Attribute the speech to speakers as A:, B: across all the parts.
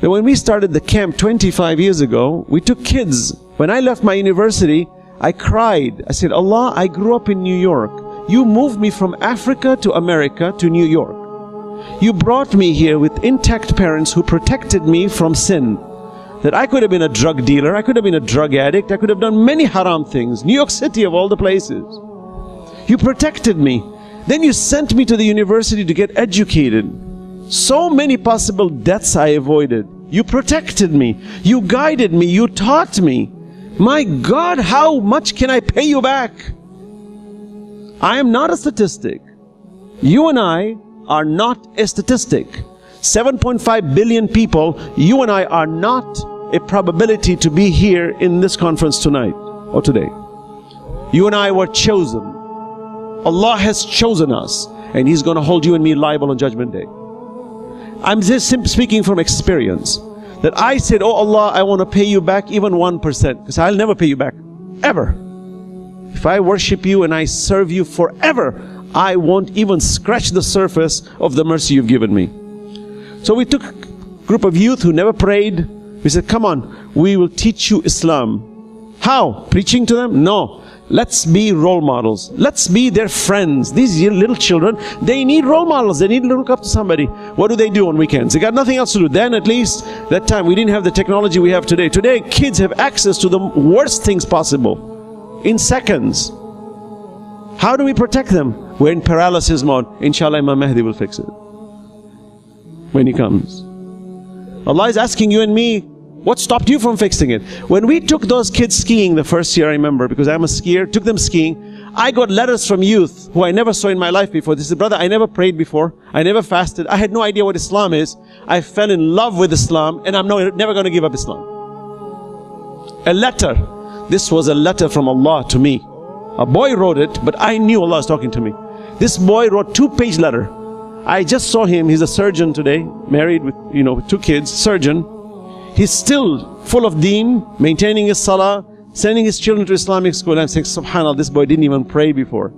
A: that when we started the camp 25 years ago, we took kids. When I left my university, I cried. I said, Allah, I grew up in New York. You moved me from Africa to America to New York. You brought me here with intact parents who protected me from sin. That I could have been a drug dealer, I could have been a drug addict, I could have done many haram things. New York City of all the places. You protected me. Then you sent me to the university to get educated. So many possible deaths I avoided. You protected me. You guided me. You taught me. My God, how much can I pay you back? I am not a statistic. You and I are not a statistic. 7.5 billion people, you and I are not a probability to be here in this conference tonight or today. You and I were chosen. Allah has chosen us, and He's going to hold you and me liable on Judgment Day. I'm just speaking from experience. That I said, oh Allah, I want to pay you back even 1%, because I'll never pay you back, ever. If I worship you and I serve you forever, I won't even scratch the surface of the mercy you've given me. So we took a group of youth who never prayed. We said, come on, we will teach you Islam. How? Preaching to them? No. Let's be role models. Let's be their friends. These little children, they need role models. They need to look up to somebody. What do they do on weekends? They got nothing else to do. Then at least, that time, we didn't have the technology we have today. Today, kids have access to the worst things possible in seconds. How do we protect them? We're in paralysis mode. Inshallah, Imam Mahdi will fix it when he comes. Allah is asking you and me, what stopped you from fixing it? When we took those kids skiing the first year, I remember, because I'm a skier, took them skiing, I got letters from youth who I never saw in my life before. They said, brother, I never prayed before. I never fasted. I had no idea what Islam is. I fell in love with Islam, and I'm never going to give up Islam. A letter. This was a letter from Allah to me. A boy wrote it, but I knew Allah was talking to me. This boy wrote 2-page letter. I just saw him. He's a surgeon today, married with, with 2 kids, surgeon. He's still full of deen, maintaining his salah, sending his children to Islamic school. I'm saying, subhanAllah, this boy didn't even pray before.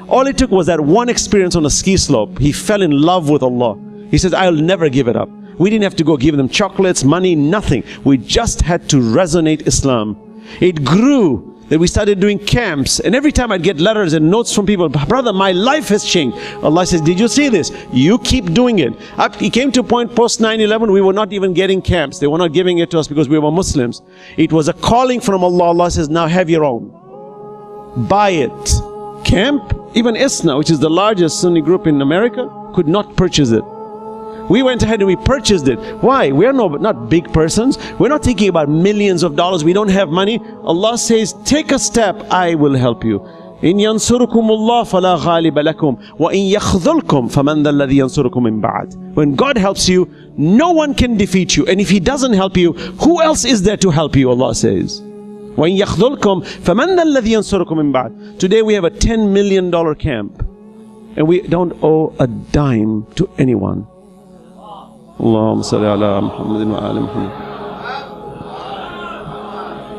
A: All it took was that one experience on a ski slope. He fell in love with Allah. He says, I'll never give it up. We didn't have to go give them chocolates, money, nothing. We just had to resonate Islam. It grew. That we started doing camps, and every time I'd get letters and notes from people, brother, my life has changed. Allah says, did you see this? You keep doing it. It came to a point post 9/11, we were not even getting camps. They were not giving it to us because we were Muslims. It was a calling from Allah. Allah says, now have your own. Buy it. Camp, even ISNA, which is the largest Sunni group in America, could not purchase it. We went ahead and we purchased it. Why? We are not big persons. We're not thinking about millions of dollars. We don't have money. Allah says, take a step, I will help you. إِن يَنْصُرُكُمُ اللَّهُ فَلَا غَالِبَ لَكُمْ وَإِن يَخْذُلْكُمْ فَمَنْ ذَا الَّذِي يَنْصُرُكُمْ مِنْ بَعْدِ. When God helps you, no one can defeat you. And if He doesn't help you, who else is there to help you? Allah says. وَإِن يَخْذُلْكُمْ فَمَنْ ذَا الَّذِي يَنْصُرُكُمْ مِنْ بَعْدِ. Today we have a $10 million camp. And we don't owe a dime to anyone. Allahumma salli ala Muhammadin wa ala Muhammad.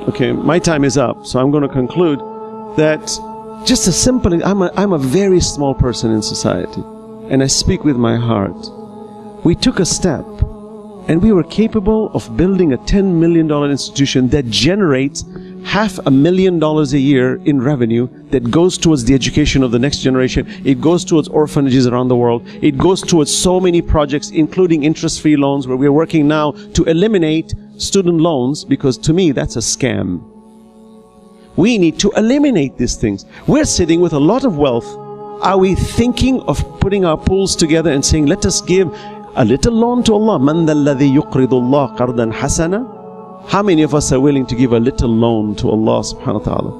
A: Okay, my time is up, so I'm going to conclude that just a simple, I'm a very small person in society, and I speak with my heart. We took a step, and we were capable of building a $10 million institution that generates $500,000 a year in revenue that goes towards the education of the next generation. It goes towards orphanages around the world. It goes towards so many projects, including interest-free loans, where we're working now to eliminate student loans, because to me that's a scam. We need to eliminate these things. We're sitting with a lot of wealth. Are we thinking of putting our pools together and saying, let us give a little loan to Allah? مَنْ ذَا الَّذِي يُقْرِضُ اللَّهَ قَرْضًا حَسَنًا. How many of us are willing to give a little loan to Allah subhanahu wa ta'ala?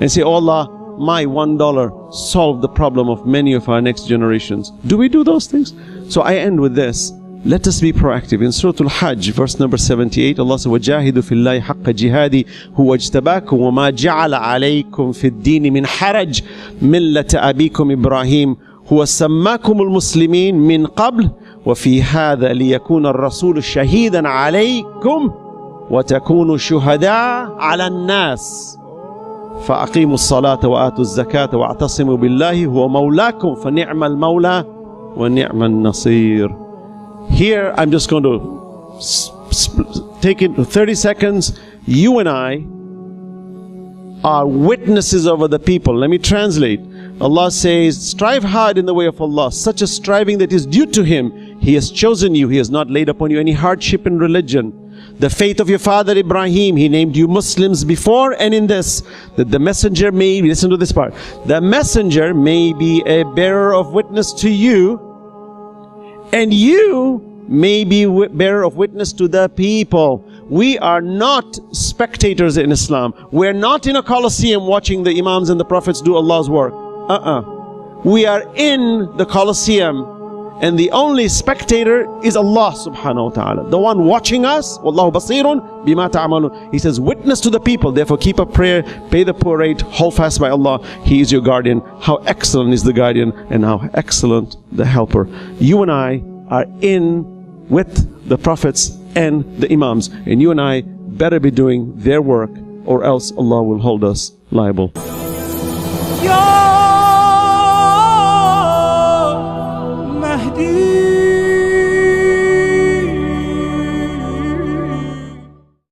A: And say, oh Allah, my $1 solved the problem of many of our next generations. Do we do those things? So I end with this. Let us be proactive. In Surah Al-Hajj, verse number 78, Allah says, وَجَاهِدُوا فِي اللَّهِ حَقَّ جِهَادِ هُوَ اجْتَبَاكُمْ وَمَا جَعَلَ عَلَيْكُمْ فِي الدِّينِ مِنْ حَرَجٍ مِلَّةَ أَبِيكُمْ إِبْرَاهِيمَ هُوَ سَمَّاكُمُ الْمُسْلِمِينَ مِنْ قَبْلِ وَفِي هَذَا لِيَكُونَ الرَّسُولُ شَهِيدًا عَلَيْكُمْ وَتَكُونُوا شُهَدَاءَ عَلَى النَّاسِ فَأَقِيمُوا الصَّلَاةَ وَآتُوا الزَّكَاةَ وَاعْتَصِمُوا بِاللَّهِ هُوَ مَوْلَاكُمْ فَنِعْمَ الْمَوْلَى وَنِعْمَ النَّصِيرُ. Here I'm just going to take it 30 seconds. You and I are witnesses over the people. Let me translate. Allah says, strive hard in the way of Allah, such a striving that is due to Him. He has chosen you. He has not laid upon you any hardship in religion. The faith of your father Ibrahim, He named you Muslims before and in this, that the messenger may, listen to this part, the messenger may be a bearer of witness to you, and you may be bearer of witness to the people. We are not spectators in Islam. We're not in a Colosseum watching the Imams and the Prophets do Allah's work. We are in the Colosseum, and the only spectator is Allah subhanahu wa ta'ala. The one watching us, Wallahu basirun bima ta'amalun. He says, witness to the people, therefore keep up prayer, pay the poor rate, hold fast by Allah. He is your guardian. How excellent is the guardian, and how excellent the helper. You and I are in with the Prophets and the Imams, and you and I better be doing their work, or else Allah will hold us liable.
B: Yo!